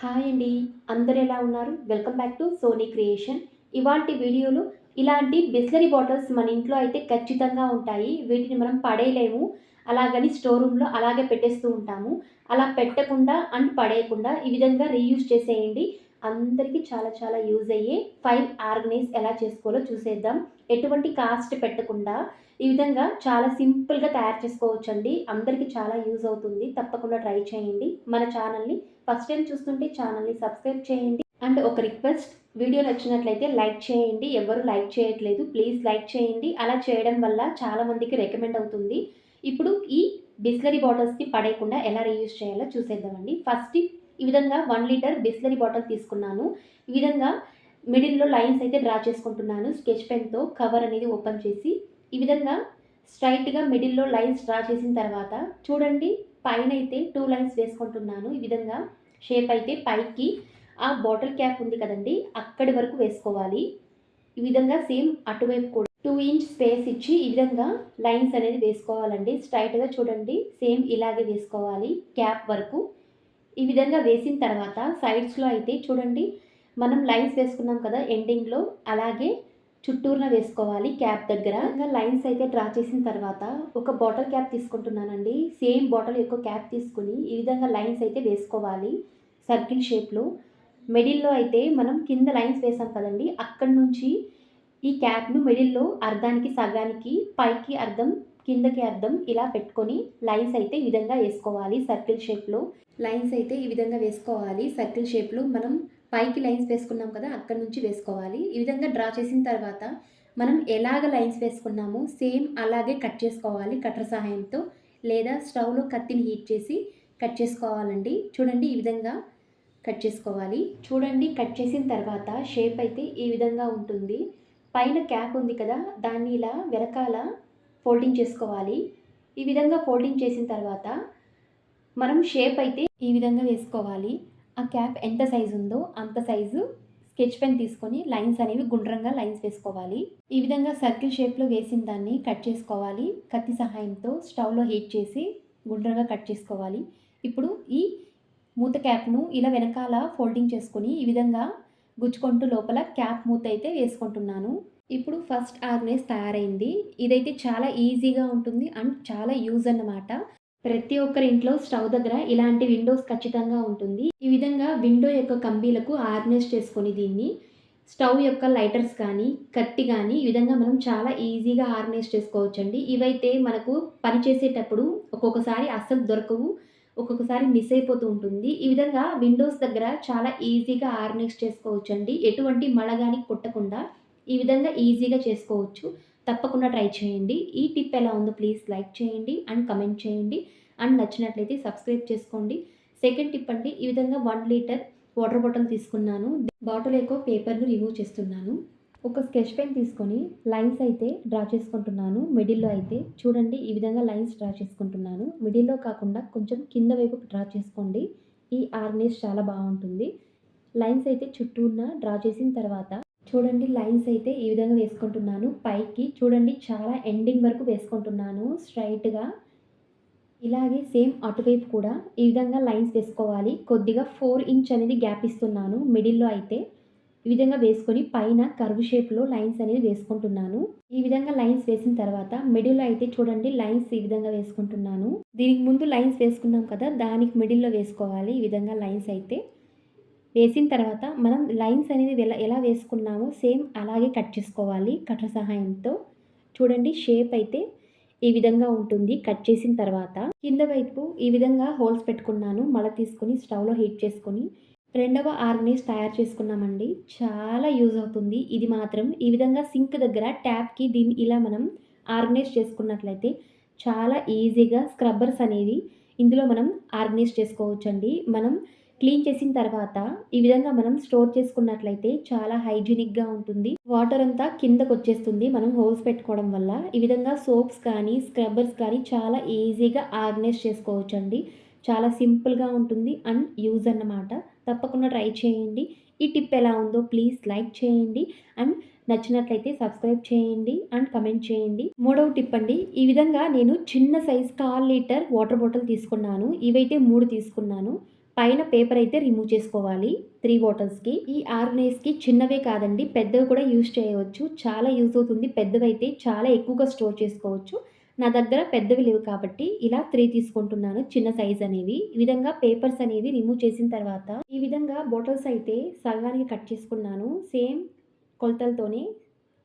Hi అండి. అందరూ ఎలా ఉన్నారు? Welcome back to Sony Creation. ఇవాల్టి వీడియోలో ఇలాంటి బిస్లరీ బాటిల్స్ మన ఇంట్లో అయితే ఖచ్చితంగా ఉంటాయి. వీటిని మనం పడేయలేము. అలాగని స్టోర్ రూమ్‌లో అలాగే పెట్టేస్తూ ఉంటాము. అలా పెట్టకుండా అండ్ పడేయకుండా ఈ విధంగా రీయూజ్ చేసేయండి. అందరికీ చాలా చాలా యూజ్ అయ్యే 5 ఆర్గనైజ్ ఎలా చేసుకోవాలో చూసేద్దాం. ఎటువంటి కాస్ట్ పెట్టకుండా ఈ విధంగా చాలా సింపుల్‌గా తయారు చేసుకోవచ్చండి. అందరికీ చాలా యూజ్ అవుతుంది. తప్పకుండా ట్రై చేయండి. మన ఛానల్‌ని ఫస్ట్ టైం చూస్తుంటే ఛానల్ని సబ్స్క్రైబ్ చేయండి. అండ్ ఒక రిక్వెస్ట్, వీడియో నచ్చినట్లయితే లైక్ చేయండి. ఎవరు లైక్ చేయట్లేదు, ప్లీజ్ లైక్ చేయండి. అలా చేయడం వల్ల చాలామందికి రికమెండ్ అవుతుంది. ఇప్పుడు ఈ బిస్లరీ బాటిల్స్ని పడేయకుండా ఎలా రీయూజ్ చేయాలో చూసేద్దామండి. ఫస్ట్ ఈ విధంగా 1 లీటర్ బిస్లరీ బాటిల్ తీసుకున్నాను. ఈ విధంగా మిడిల్లో లైన్స్ అయితే డ్రా చేసుకుంటున్నాను. స్కెచ్ పెన్తో కవర్ అనేది ఓపెన్ చేసి ఈ విధంగా స్ట్రైట్గా మిడిల్లో లైన్స్ డ్రా చేసిన తర్వాత చూడండి, పైన అయితే 2 లైన్స్ వేసుకుంటున్నాను. ఈ విధంగా షేప్ అయితే పైకి ఆ బాటిల్ క్యాప్ ఉంది కదండి, అక్కడి వరకు వేసుకోవాలి. ఈ విధంగా సేమ్ అటువైపు కూడా 2 ఇంచ్ స్పేస్ ఇచ్చి ఈ విధంగా లైన్స్ అనేది వేసుకోవాలండి. స్ట్రైట్గా చూడండి, సేమ్ ఇలాగే వేసుకోవాలి క్యాప్ వరకు. ఈ విధంగా వేసిన తర్వాత సైడ్స్లో అయితే చూడండి, మనం లైన్స్ వేసుకున్నాం కదా ఎండింగ్లో, అలాగే చుట్టూరున వేసుకోవాలి క్యాప్ దగ్గర. ఇంకా లైన్స్ అయితే డ్రా చేసిన తర్వాత ఒక బాటిల్ క్యాప్ తీసుకుంటున్నానండి. సేమ్ బాటిల్ యొక్క క్యాప్ తీసుకుని ఈ విధంగా లైన్స్ అయితే వేసుకోవాలి సర్కిల్ షేప్లో. మిడిల్లో అయితే మనం కింద లైన్స్ వేసాం కదండి, అక్కడి నుంచి ఈ క్యాప్ను మిడిల్లో అర్ధానికి సగానికి, పైకి అర్ధం కిందకి అర్ధం ఇలా పెట్టుకొని లైన్స్ అయితే ఈ విధంగా వేసుకోవాలి సర్కిల్ షేప్లో. లైన్స్ అయితే ఈ విధంగా వేసుకోవాలి సర్కిల్ షేప్లో. మనం పైకి లైన్స్ వేసుకున్నాం కదా, అక్కడి నుంచి వేసుకోవాలి. ఈ విధంగా డ్రా చేసిన తర్వాత మనం ఎలాగ లైన్స్ వేసుకున్నామో సేమ్ అలాగే కట్ చేసుకోవాలి కట్టర్ సహాయంతో, లేదా స్టవ్లో కత్తిని హీట్ చేసి కట్ చేసుకోవాలండి. చూడండి, ఈ విధంగా కట్ చేసుకోవాలి. చూడండి, కట్ చేసిన తర్వాత షేప్ అయితే ఈ విధంగా ఉంటుంది. పైన క్యాప్ ఉంది కదా, దాన్ని ఇలా వెనకాల ఫోల్డింగ్ చేసుకోవాలి. ఈ విధంగా ఫోల్డింగ్ చేసిన తర్వాత మనం షేప్ అయితే ఈ విధంగా వేసుకోవాలి. ఆ క్యాప్ ఎంత సైజు ఉందో అంత సైజు స్కెచ్ పెన్ తీసుకొని లైన్స్ అనేవి గుండ్రంగా లైన్స్ వేసుకోవాలి. ఈ విధంగా సర్కిల్ షేప్లో వేసిన దాన్ని కట్ చేసుకోవాలి. కత్తి సహాయంతో స్టవ్లో హీట్ చేసి గుండ్రంగా కట్ చేసుకోవాలి. ఇప్పుడు ఈ మూత క్యాప్ను ఇలా వెనకాల ఫోల్డింగ్ చేసుకొని ఈ విధంగా గుచ్చుకుంటూ లోపల క్యాప్ మూత అయితే వేసుకుంటున్నాను. ఇప్పుడు ఫస్ట్ ఆర్గనైజ్ తయారైంది. ఇదైతే చాలా ఈజీగా ఉంటుంది అండ్ చాలా యూజ్ అన్నమాట. ప్రతి ఒక్కరి ఇంట్లో స్టవ్ దగ్గర ఇలాంటి విండోస్ ఖచ్చితంగా ఉంటుంది. ఈ విధంగా విండో యొక్క కంబీలకు ఆర్గనైజ్ చేసుకొని దీన్ని స్టవ్ యొక్క లైటర్స్ కానీ, కత్తి కానీ ఈ విధంగా మనం చాలా ఈజీగా ఆర్గనైజ్ చేసుకోవచ్చండి. ఇవైతే మనకు పని చేసేటప్పుడు ఒక్కొక్కసారి అస్సలు దొరకవు. ఒక్కొక్కసారి మిస్ అయిపోతూ ఉంటుంది. ఈ విధంగా విండోస్ దగ్గర చాలా ఈజీగా ఆర్గనైజ్ చేసుకోవచ్చండి. ఎటువంటి మడ గాని కొట్టకుండా ఈ విధంగా ఈజీగా చేసుకోవచ్చు. తప్పకుండా ట్రై చేయండి. ఈ టిప్ ఎలా ఉందో ప్లీజ్ లైక్ చేయండి అండ్ కమెంట్ చేయండి. అండ్ నచ్చినట్లయితే సబ్స్క్రైబ్ చేసుకోండి. సెకండ్ టిప్ అండి, ఈ విధంగా 1 లీటర్ వాటర్ బాటిల్ తీసుకున్నాను. బాటిల్ యొక్క పేపర్‌ని రిమూవ్ చేస్తున్నాను. ఒక స్కెచ్ పెన్ తీసుకొని లైన్స్ అయితే డ్రా చేసుకుంటున్నాను. మిడిల్‌లో అయితే చూడండి, ఈ విధంగా లైన్స్ డ్రా చేసుకుంటున్నాను. మిడిల్‌లో కాకుండా కొంచెం కింద వైపుకి డ్రా చేసుకోండి. ఈ ఆర్గనైజ్ చాలా బాగుంటుంది. లైన్స్ అయితే చుట్టూన డ్రా చేసిన తర్వాత చూడండి, లైన్స్ అయితే ఈ విధంగా వేసుకుంటున్నాను. పైకి చూడండి, చాలా ఎండింగ్ వరకు వేసుకుంటున్నాను స్ట్రైట్‌గా. ఇలాగే సేమ్ అటువైపు కూడా ఈ విధంగా లైన్స్ వేసుకోవాలి. కొద్దిగా 4 ఇంచ్ అనేది గ్యాప్ ఇస్తున్నాను మిడిల్‌లో అయితే. ఈ విధంగా వేసుకొని పైన కర్వ్ షేప్‌లో లైన్స్ అనేది వేసుకుంటున్నాను. ఈ విధంగా లైన్స్ వేసిన తర్వాత మిడిల్‌లో అయితే చూడండి, లైన్స్ ఈ విధంగా వేసుకుంటున్నాను. దీనికి ముందు లైన్స్ వేసుకున్నాం కదా, దానికి మిడిల్‌లో వేసుకోవాలి. ఈ విధంగా లైన్స్ అయితే వేసిన తర్వాత మనం లైన్స్ అనేది ఎలా వేసుకున్నామో సేమ్ అలాగే కట్ చేసుకోవాలి కట్టర్ సహాయంతో. చూడండి, షేప్ అయితే ఈ విధంగా ఉంటుంది కట్ చేసిన తర్వాత. కింద వైపు ఈ విధంగా హోల్స్ పెట్టుకున్నాను. మళ్ళ తీసుకొని స్టవ్‌లో హీట్ చేసుకొని రెండవ ఆర్గనైజ్ తయారు చేసుకున్నామండి. చాలా యూజ్ అవుతుంది ఇది మాత్రం. ఈ విధంగా సింక్ దగ్గర ట్యాప్‌కి దీన్ని ఇలా మనం ఆర్గనైజ్ చేసుకున్నట్లయితే చాలా ఈజీగా స్క్రబ్బర్స్ అనేవి ఇందులో మనం ఆర్గనైజ్ చేసుకోవచ్చండి. మనం క్లీన్ చేసిన తర్వాత ఈ విధంగా మనం స్టోర్ చేసుకున్నట్లయితే చాలా హైజీనిక్‌గా ఉంటుంది. వాటర్ అంతా కిందకొచ్చేస్తుంది మనం హోల్స్ పెట్టుకోవడం వల్ల. ఈ విధంగా సోప్స్ కానీ, స్క్రబ్బర్స్ కానీ చాలా ఈజీగా ఆర్గనైజ్ చేసుకోవచ్చండి. చాలా సింపుల్‌గా ఉంటుంది అండ్ యూజ్ అన్నమాట. తప్పకుండా ట్రై చేయండి. ఈ టిప్ ఎలా ఉందో ప్లీజ్ లైక్ చేయండి అండ్ నచ్చినట్లయితే సబ్స్క్రైబ్ చేయండి అండ్ కమెంట్ చేయండి. మూడవ టిప్ అండి, ఈ విధంగా నేను చిన్న సైజ్ 1/4 లీటర్ వాటర్ బాటిల్ తీసుకున్నాను. ఇవైతే 3 తీసుకున్నాను. పైన పేపర్ అయితే రిమూవ్ చేసుకోవాలి 3 బాటిల్స్‌కి. ఈ ఆర్గనైజ్‌కి చిన్నవే కాదండి, పెద్దవి కూడా యూజ్ చేయవచ్చు. చాలా యూజ్ అవుతుంది. పెద్దవైతే చాలా ఎక్కువగా స్టోర్ చేసుకోవచ్చు. నా దగ్గర పెద్దవి లేవు కాబట్టి ఇలా 3 తీసుకుంటున్నాను, చిన్న సైజ్ అనేవి. ఈ విధంగా పేపర్స్ అనేవి రిమూవ్ చేసిన తర్వాత ఈ విధంగా బాటిల్స్ అయితే సగానికి కట్ చేసుకున్నాను. సేమ్ కొలతలతోనే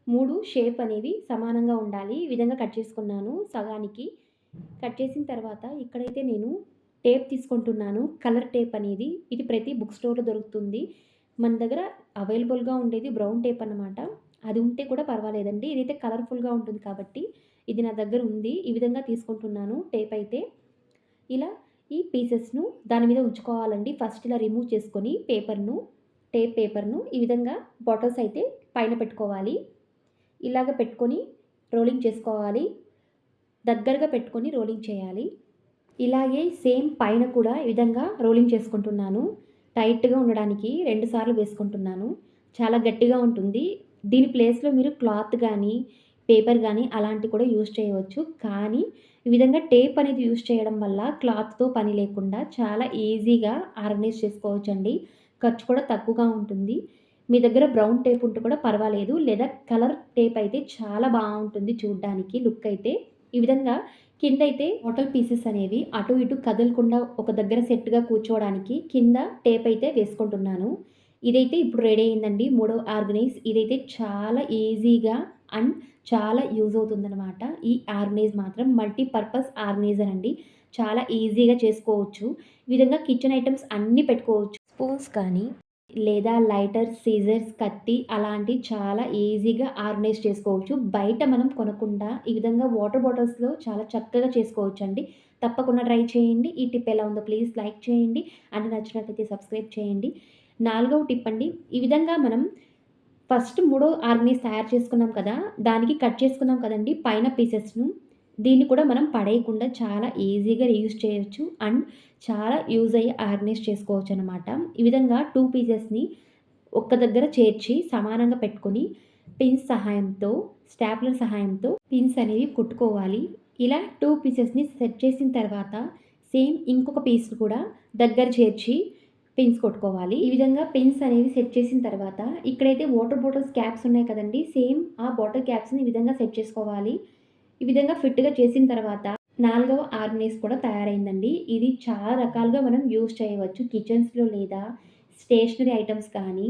3 షేప్ అనేవి సమానంగా ఉండాలి. ఈ విధంగా కట్ చేసుకున్నాను సగానికి. కట్ చేసిన తర్వాత ఇక్కడైతే నేను టేప్ తీసుకుంటున్నాను. కలర్ టేప్ అనేది. ఇది ప్రతి బుక్ స్టోర్‌లో దొరుకుతుంది. మన దగ్గర అవైలబుల్‌గా ఉండేది బ్రౌన్ టేప్ అన్నమాట. అది ఉంటే కూడా పర్వాలేదండి. ఇదైతే కలర్‌ఫుల్‌గా ఉంటుంది కాబట్టి ఇది నా దగ్గర ఉంది. ఈ విధంగా తీసుకుంటున్నాను టేప్ అయితే. ఇలా ఈ పీసెస్‌ను దాని మీద ఉంచుకోవాలండి. ఫస్ట్ ఇలా రిమూవ్ చేసుకొని టేప్ పేపర్‌ను ఈ విధంగా బాటిల్స్ అయితే పైన పెట్టుకోవాలి. ఇలాగ పెట్టుకొని రోలింగ్ చేసుకోవాలి. దగ్గరగా పెట్టుకొని రోలింగ్ చేయాలి. ఇలాగే సేమ్ పైన కూడా ఈ విధంగా రోలింగ్ చేసుకుంటున్నాను. టైట్‌గా ఉండడానికి 2 సార్లు వేసుకుంటున్నాను. చాలా గట్టిగా ఉంటుంది. దీని ప్లేస్‌లో మీరు క్లాత్ గానీ, పేపర్ గానీ అలాంటివి కూడా యూజ్ చేయవచ్చు. కానీ ఈ విధంగా టేప్ అనేది యూజ్ చేయడం వల్ల క్లాత్‌తో పని లేకుండా చాలా ఈజీగా ఆర్గనైజ్ చేసుకోవచ్చండి. ఖర్చు కూడా తక్కువగా ఉంటుంది. మీ దగ్గర బ్రౌన్ టేప్ ఉంటే కూడా పర్వాలేదు. లేదా కలర్ టేప్ అయితే చాలా బావుంటుంది చూడ్డానికి లుక్ అయితే. ఈ విధంగా కిందైతే బాటిల్ పీసెస్ అనేవి అటు ఇటు కదలకుండా ఒక దగ్గర సెట్‌గా కూర్చోవడానికి కింద టేప్ అయితే వేసుకుంటున్నాను. ఇదైతే ఇప్పుడు రెడీ అయిందండి. మూడో ఆర్గనైజ్. ఇదైతే చాలా ఈజీగా అండ్ చాలా యూజ్ అవుతుందనమాట. ఈ ఆర్గనైజ్ మాత్రం మల్టీపర్పస్ ఆర్గనైజర్ అండి. చాలా ఈజీగా చేసుకోవచ్చు. ఈ విధంగా కిచెన్ ఐటెమ్స్ అన్నీ పెట్టుకోవచ్చు. స్పూన్స్ కానీ లేదా లైటర్, సీజర్స్, కత్తి అలాంటివి చాలా ఈజీగా ఆర్గనైజ్ చేసుకోవచ్చు. బయట మనం కొనకుండా ఈ విధంగా వాటర్ బాటిల్స్‌లో చాలా చక్కగా చేసుకోవచ్చండి. తప్పకుండా ట్రై చేయండి. ఈ టిప్ ఎలా ఉందో ప్లీజ్ లైక్ చేయండి. అండ్ నచ్చినట్లయితే సబ్స్క్రైబ్ చేయండి. నాలుగవ టిప్ అండి. ఈ విధంగా మనం ఫస్ట్ మూడో ఆర్గనైజ్ తయారు చేసుకున్నాం కదా! దానికి కట్ చేసుకున్నాం కదండీ పైన పీసెస్‌ను. దీన్ని కూడా మనం పడేయకుండా చాలా ఈజీగా రీయూజ్ చేయొచ్చు. అండ్ చాలా యూజ్ అయ్యే ఆర్గనైజ్ చేసుకోవచ్చనమాట. ఈ విధంగా 2 పీసెస్‌ని ఒక్క దగ్గర చేర్చి సమానంగా పెట్టుకొని పిన్స్ సహాయంతో, స్టాప్లర్ సహాయంతో పిన్స్ అనేవి కుట్టుకోవాలి. ఇలా 2 పీసెస్‌ని సెట్ చేసిన తర్వాత సేమ్ ఇంకొక పీస్ కూడా దగ్గర చేర్చి పిన్స్ కొట్టుకోవాలి. ఈ విధంగా పిన్స్ అనేవి సెట్ చేసిన తర్వాత ఇక్కడైతే వాటర్ బాటిల్స్ క్యాప్స్ ఉన్నాయి కదండీ! సేమ్ ఆ బాటిల్ క్యాప్స్‌ని ఈ విధంగా సెట్ చేసుకోవాలి. ఈ విధంగా ఫిట్‌గా చేసిన తర్వాత నాలుగవ ఆర్గనైజ్ కూడా తయారైందండి. ఇది చాలా రకాలుగా మనం యూజ్ చేయవచ్చు. కిచెన్స్‌లో లేదా స్టేషనరీ ఐటెమ్స్ కానీ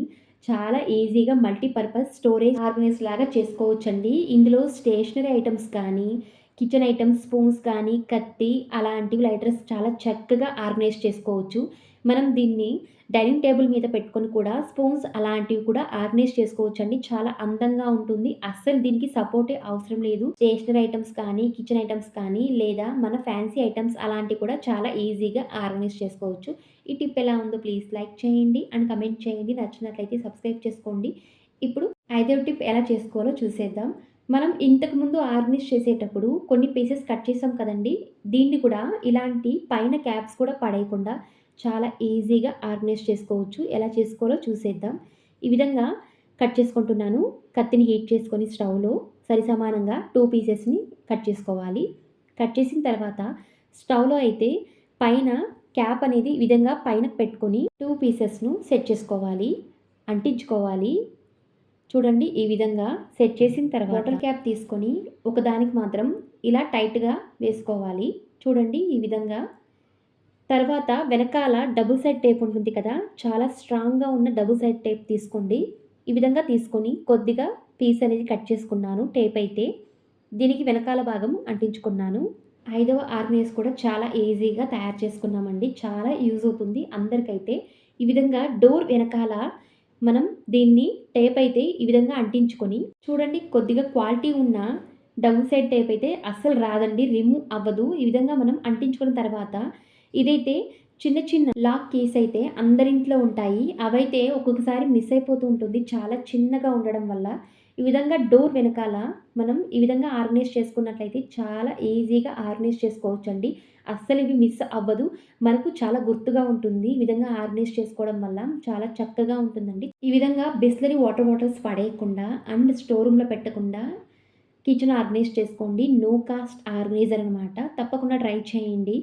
చాలా ఈజీగా మల్టీపర్పస్ స్టోరేజ్ ఆర్గనైజ్ లాగా చేసుకోవచ్చండి. ఇందులో స్టేషనరీ ఐటెమ్స్ కానీ, కిచెన్ ఐటెమ్స్ స్పూన్స్ కానీ, కత్తి అలాంటివి లైటర్స్ చాలా చక్కగా ఆర్గనైజ్ చేసుకోవచ్చు. మనం దీన్ని డైనింగ్ టేబుల్ మీద పెట్టుకొని కూడా స్పూన్స్ అలాంటివి కూడా ఆర్గనైజ్ చేసుకోవచ్చండి. చాలా అందంగా ఉంటుంది. అస్సలు దీనికి సపోర్టే అవసరం లేదు. స్టేషనరీ ఐటెమ్స్ కానీ, కిచెన్ ఐటెమ్స్ కానీ లేదా మన ఫ్యాన్సీ ఐటెమ్స్ అలాంటివి కూడా చాలా ఈజీగా ఆర్గనైజ్ చేసుకోవచ్చు. ఈ టిప్ ఎలా ఉందో ప్లీజ్ లైక్ చేయండి అండ్ కమెంట్ చేయండి. నచ్చినట్లయితే సబ్స్క్రైబ్ చేసుకోండి. ఇప్పుడు ఐదవ టిప్ ఎలా చేసుకోవాలో చూసేద్దాం. మనం ఇంతకుముందు ఆర్గనైజ్ చేసేటప్పుడు కొన్ని పీసెస్ కట్ చేసాం కదండీ! దీన్ని కూడా ఇలాంటి పైన క్యాప్స్ కూడా పడేయకుండా చాలా ఈజీగా ఆర్గనైజ్ చేసుకోవచ్చు. ఎలా చేసుకోవాలో చూసేద్దాం. ఈ విధంగా కట్ చేసుకుంటున్నాను. కత్తిని హీట్ చేసుకొని స్టవ్‌లో సరిసమానంగా 2 పీసెస్‌ని కట్ చేసుకోవాలి. కట్ చేసిన తర్వాత స్టవ్‌లో అయితే పైన క్యాప్ అనేది ఈ విధంగా పైనకి పెట్టుకొని 2 పీసెస్‌ను సెట్ చేసుకోవాలి. అంటించుకోవాలి. చూడండి ఈ విధంగా సెట్ చేసిన తర్వాత బాటిల్ క్యాప్ తీసుకొని ఒకదానికి మాత్రం ఇలా టైట్‌గా వేసుకోవాలి. చూడండి ఈ విధంగా. తర్వాత వెనకాల డబుల్ సైడ్ టేప్ ఉంటుంది కదా! చాలా స్ట్రాంగ్‌గా ఉన్న డబుల్ సైడ్ టేప్ తీసుకోండి. ఈ విధంగా తీసుకొని కొద్దిగా పీస్ అనేది కట్ చేసుకున్నాను టేప్ అయితే. దీనికి వెనకాల భాగం అంటించుకున్నాను. ఐదవ ఆర్గనైజ్ కూడా చాలా ఈజీగా తయారు చేసుకున్నామండి. చాలా యూజ్ అవుతుంది అందరికైతే. ఈ విధంగా డోర్ వెనకాల మనం దీన్ని టేప్ అయితే ఈ విధంగా అంటించుకొని చూడండి కొద్దిగా క్వాలిటీ ఉన్న డబుల్ సైడ్ టేప్ అయితే అస్సలు రాదండి. రిమూవ్ అవ్వదు. ఈ విధంగా మనం అంటించుకున్న తర్వాత ఇదైతే చిన్న చిన్న లాక్ కీస్ అయితే అందరింట్లో ఉంటాయి. అవైతే ఒక్కొక్కసారి మిస్ అయిపోతూ ఉంటుంది. చాలా చిన్నగా ఉండడం వల్ల. ఈ విధంగా డోర్ వెనకాల మనం ఈ విధంగా ఆర్గనైజ్ చేసుకున్నట్లయితే చాలా ఈజీగా ఆర్గనైజ్ చేసుకోవచ్చండి. అస్సలు ఇవి మిస్ అవ్వదు. మనకు చాలా గుర్తుగా ఉంటుంది. ఈ విధంగా ఆర్గనైజ్ చేసుకోవడం వల్ల చాలా చక్కగా ఉంటుందండి. ఈ విధంగా బిస్లరీ వాటర్ బాటిల్స్ పడేయకుండా అండ్ స్టోర్ రూమ్‌లో పెట్టకుండా కిచెన్ ఆర్గనైజ్ చేసుకోండి. నో కాస్ట్ ఆర్గనైజర్ అనమాట. తప్పకుండా ట్రై చేయండి.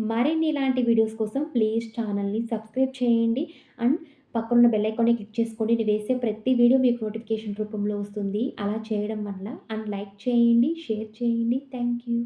మరిన్ని ఇలాంటి వీడియోస్ కోసం ప్లీజ్ ఛానల్‌ని సబ్స్క్రైబ్ చేయండి. అండ్ పక్కనున్న బెల్ ఐకాన్‌ని క్లిక్ చేసుకోండి. నేను వేసే ప్రతి వీడియో మీకు నోటిఫికేషన్ రూపంలో వస్తుంది. అలా చేయడం వల్ల అండ్ లైక్ చేయండి, షేర్ చేయండి. Thank you.